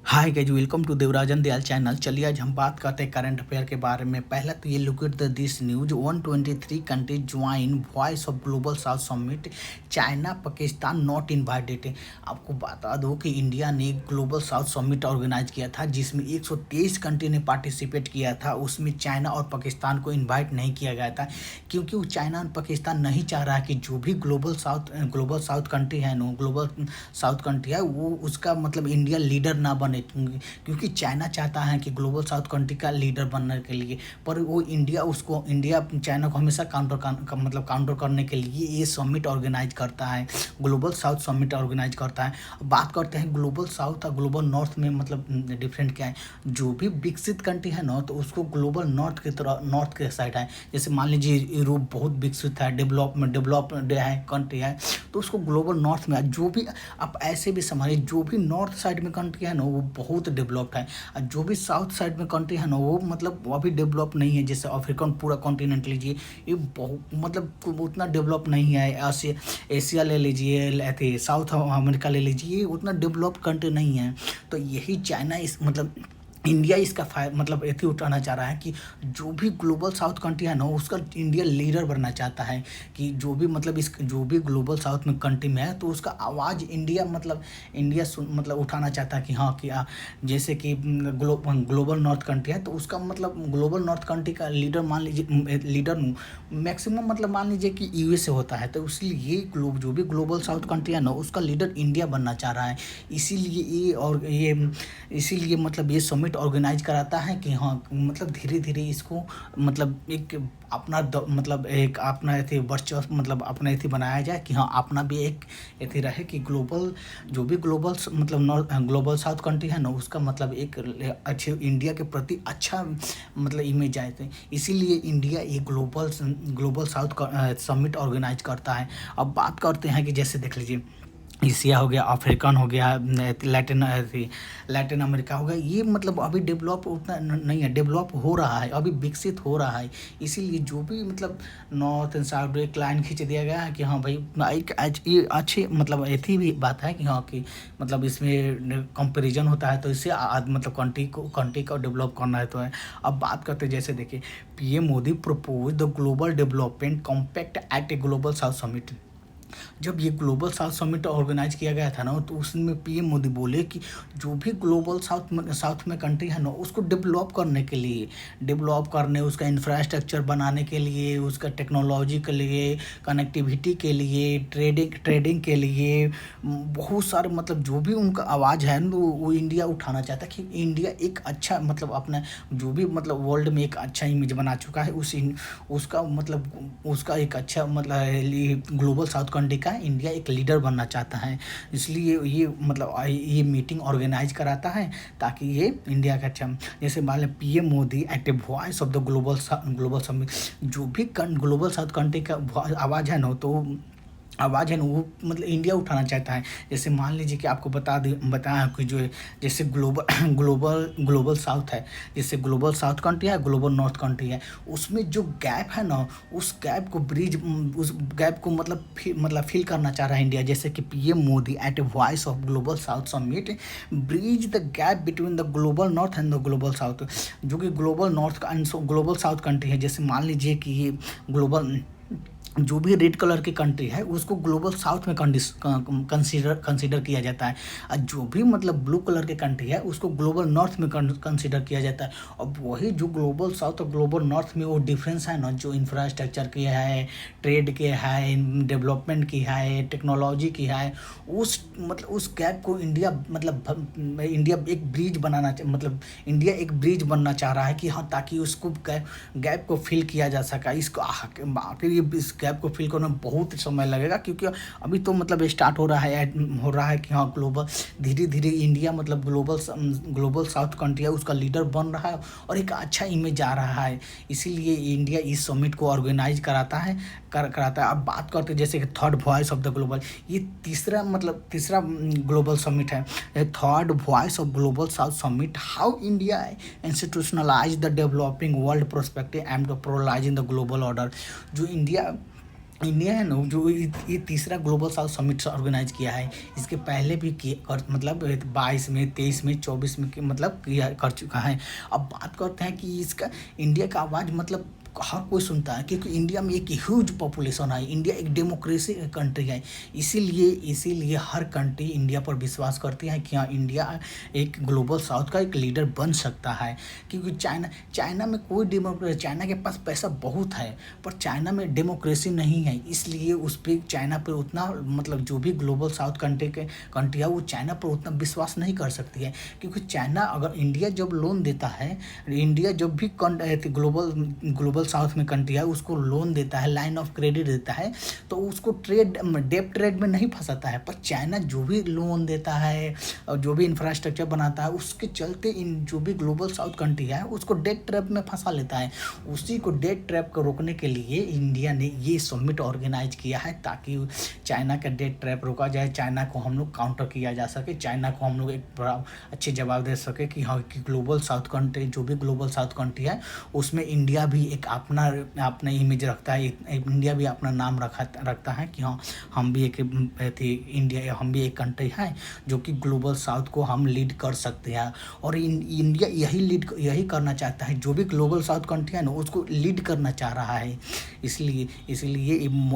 Hi guys, welcome to Devrajan Dayal channel. चलिए आज हम बात करते हैं करंट अफेयर के बारे में। पहला तो ये look at the this news 123 country join voice of global south summit, China Pakistan not invited. आपको बता दो कि इंडिया ने ग्लोबल साउथ समिट ऑर्गेनाइज किया था जिसमें 123 कंट्री ने पार्टिसिपेट किया था। उसमें चाइना और पाकिस्तान को इन्वाइट नहीं किया गया था क्योंकि वो चाइना और पाकिस्तान नहीं चाह रहा है कि जो भी ग्लोबल साउथ कंट्री है नो ग्लोबल साउथ कंट्री है वो उसका मतलब इंडिया लीडर ना बने, क्योंकि चाइना चाहता है कि ग्लोबल साउथ कंट्री का लीडर बनने के लिए, पर वो इंडिया चाइना को हमेशा काउंटर करने के लिए ये समिट ऑर्गेनाइज करता है, ग्लोबल साउथ समिट ऑर्गेनाइज करता है। अब बात करते हैं ग्लोबल साउथ और ग्लोबल नॉर्थ में मतलब डिफरेंट क्या है। जो भी विकसित कंट्री है ना तो उसको ग्लोबल नॉर्थ की तरह नॉर्थ के साइड है। जैसे मान लीजिए यूरोप बहुत विकसित है, डेवलप्ड है कंट्री है, तो उसको ग्लोबल नॉर्थ में। जो भी आप ऐसे भी समझिए, जो भी नॉर्थ साइड में कंट्री है ना वो बहुत डेवलप्ड है, और जो भी साउथ साइड में कंट्री है ना वो मतलब वो अभी डेवलप नहीं है। जैसे अफ्रीकन पूरा कॉन्टिनेंट लीजिए, ये बहुत मतलब उतना डेवलप नहीं है। एशिया ले लीजिए, साउथ अमेरिका ले लीजिए, ये उतना डेवलप्ड कंट्री नहीं है। तो यही चाइना इस मतलब इंडिया इसका मतलब एथी उठाना चाह रहा है कि जो भी ग्लोबल साउथ कंट्री है ना उसका इंडिया लीडर बनना चाहता है, कि जो भी मतलब इस जो भी ग्लोबल साउथ में कंट्री में है तो उसका आवाज़ इंडिया मतलब उठाना चाहता है कि हाँ कि जैसे कि ग्लोबल नॉर्थ कंट्री है तो उसका मतलब ग्लोबल नॉर्थ कंट्री का लीडर मान लीजिए लीडर मैक्सिमम मतलब मान लीजिए कि यूएसए होता है, तो इसलिए ये जो भी ग्लोबल साउथ कंट्री है ना उसका लीडर इंडिया बनना चाह रहा है। इसीलिए मतलब ये समिट ऑर्गेनाइज कराता है कि हाँ मतलब धीरे धीरे इसको मतलब एक अपना मतलब एक अपना ऐसे वर्चस्व मतलब अपना ऐसे बनाया जाए कि हाँ अपना भी एक ऐसे रहे कि जो भी ग्लोबल साउथ कंट्री है ना उसका मतलब एक अच्छे इंडिया के प्रति अच्छा मतलब इमेज आए थे। इसीलिए इंडिया ये ग्लोबल साउथ समिट ऑर्गेनाइज करता है। अब बात करते हैं कि जैसे देख लीजिए एशिया हो गया, अफ्रीकन हो गया, लैटिन अमेरिका हो गया, ये मतलब अभी डेवलप उतना नहीं है, डेवलप हो रहा है, अभी विकसित हो रहा है। इसीलिए जो भी मतलब नॉर्थ एंड साउथ एक लाइन खींच दिया गया है कि हाँ भाई ये अच्छी मतलब ऐसी भी बात है कि हाँ कि मतलब इसमें कंपैरिजन होता है तो इससे मतलब कंट्री को डेवलप करना है तो है। अब बात करते हैं जैसे देखिए PM Modi propose the global development compact at a global south summit. जब ये ग्लोबल साउथ समिट ऑर्गेनाइज किया गया था ना तो उसमें पीएम मोदी बोले कि जो भी ग्लोबल साउथ में कंट्री है ना उसको डेवलप करने उसका इंफ्रास्ट्रक्चर बनाने के लिए, उसका टेक्नोलॉजी के लिए, कनेक्टिविटी के लिए, ट्रेडिंग के लिए बहुत सारे मतलब जो भी उनका आवाज़ है ना वो इंडिया उठाना चाहता है कि इंडिया एक अच्छा मतलब अपना जो भी मतलब वर्ल्ड में एक अच्छा इमेज बना चुका है उसका एक अच्छा मतलब ग्लोबल साउथ कंट्री का इंडिया एक लीडर बनना चाहता है। इसलिए ये मतलब ये मीटिंग ऑर्गेनाइज कराता है ताकि ये इंडिया का अच्छा जैसे मान लें PM Modi at a voice of the global summit. जो भी ग्लोबल साउथ कंट्री का आवाज़ है ना तो आवाज़ है ना वो मतलब इंडिया उठाना चाहता है। जैसे मान लीजिए कि आपको बताया कि जो जैसे ग्लोबल साउथ है, जैसे ग्लोबल साउथ कंट्री है, ग्लोबल नॉर्थ कंट्री है, उसमें जो गैप है ना उस गैप को मतलब फिल करना चाह रहा है इंडिया। जैसे कि PM Modi at a voice of global south summit bridge the gap between the global north and the global south. जो कि global north and global south country है, जैसे मान लीजिए कि ये ग्लोबल जो भी रेड कलर की कंट्री है उसको ग्लोबल साउथ में कंसीडर किया जाता है, और जो भी मतलब ब्लू कलर की कंट्री है उसको ग्लोबल नॉर्थ में कंसीडर किया जाता है। अब वही जो ग्लोबल साउथ और ग्लोबल नॉर्थ में वो डिफरेंस है ना, जो इंफ्रास्ट्रक्चर की है, ट्रेड के है, डेवलपमेंट की है, टेक्नोलॉजी की है, उस गैप को इंडिया एक ब्रिज इंडिया एक ब्रिज बनना चाह रहा है कि हाँ ताकि उसको गैप को फिल किया जा सका। इसको आखिर ये इस गैप को फिल करने में बहुत समय लगेगा क्योंकि अभी तो मतलब स्टार्ट हो रहा है कि हाँ धीरे धीरे इंडिया मतलब ग्लोबल साउथ कंट्री है उसका लीडर बन रहा है और एक अच्छा इमेज आ रहा है। इसीलिए इंडिया इस समिट को ऑर्गेनाइज कराता है। अब बात करते हैं जैसे कि third voice of the global, ये तीसरा ग्लोबल समिट है, third voice of global south summit, how India institutionalise the developing world prospective and prioritise in the global order. जो इंडिया इंडिया है ना जो ये तीसरा ग्लोबल साउथ समिट ऑर्गेनाइज किया है। इसके पहले भी किए मतलब 22 में, 23 में, 24 में मतलब किया कर चुका है। अब बात करते हैं कि इसका इंडिया का आवाज़ मतलब हर कोई सुनता है, क्योंकि इंडिया में एक ह्यूज पॉपुलेशन है। इंडिया एक डेमोक्रेसी कंट्री है। इसीलिए हर कंट्री इंडिया पर विश्वास करती है कि हाँ, इंडिया एक ग्लोबल साउथ का एक लीडर बन सकता है। क्योंकि चाइना में कोई डेमोक्रेसी, चाइना के पास पैसा बहुत है पर चाइना में डेमोक्रेसी नहीं है। इसलिए उस पर चाइना पर उतना मतलब जो भी ग्लोबल साउथ कंट्री है वो चाइना पर उतना विश्वास नहीं कर सकती है। क्योंकि चाइना अगर इंडिया जब लोन देता है, इंडिया जब भी ग्लोबल साउथ में कंट्री है उसको लोन देता है, लाइन ऑफ क्रेडिट देता है, तो उसको डेब्ट ट्रेड में नहीं फंसाता है। पर चाइना जो भी लोन देता है और जो भी इंफ्रास्ट्रक्चर बनाता है उसके चलते इन जो भी ग्लोबल साउथ कंट्री है उसको डेट ट्रैप में फंसा लेता है। उसी को डेट ट्रैप को रोकने के लिए इंडिया ने ये समिट ऑर्गेनाइज किया है, ताकि चाइना का डेट ट्रैप रोका जाए, चाइना को हम लोग काउंटर किया जा सके, चाइना को हम लोग एक बड़ा अच्छे जवाब दे सके कि हाँ, कि ग्लोबल साउथ कंट्री जो भी ग्लोबल साउथ कंट्री है उसमें इंडिया भी एक अपना इमेज रखता है। इंडिया भी अपना नाम रखता है कि हाँ, हम भी एक कंट्री है जो कि ग्लोबल साउथ को हम लीड कर सकते हैं। और इंडिया यही करना चाहता है, जो भी ग्लोबल साउथ कंट्री है ना उसको लीड करना चाह रहा है। इसलिए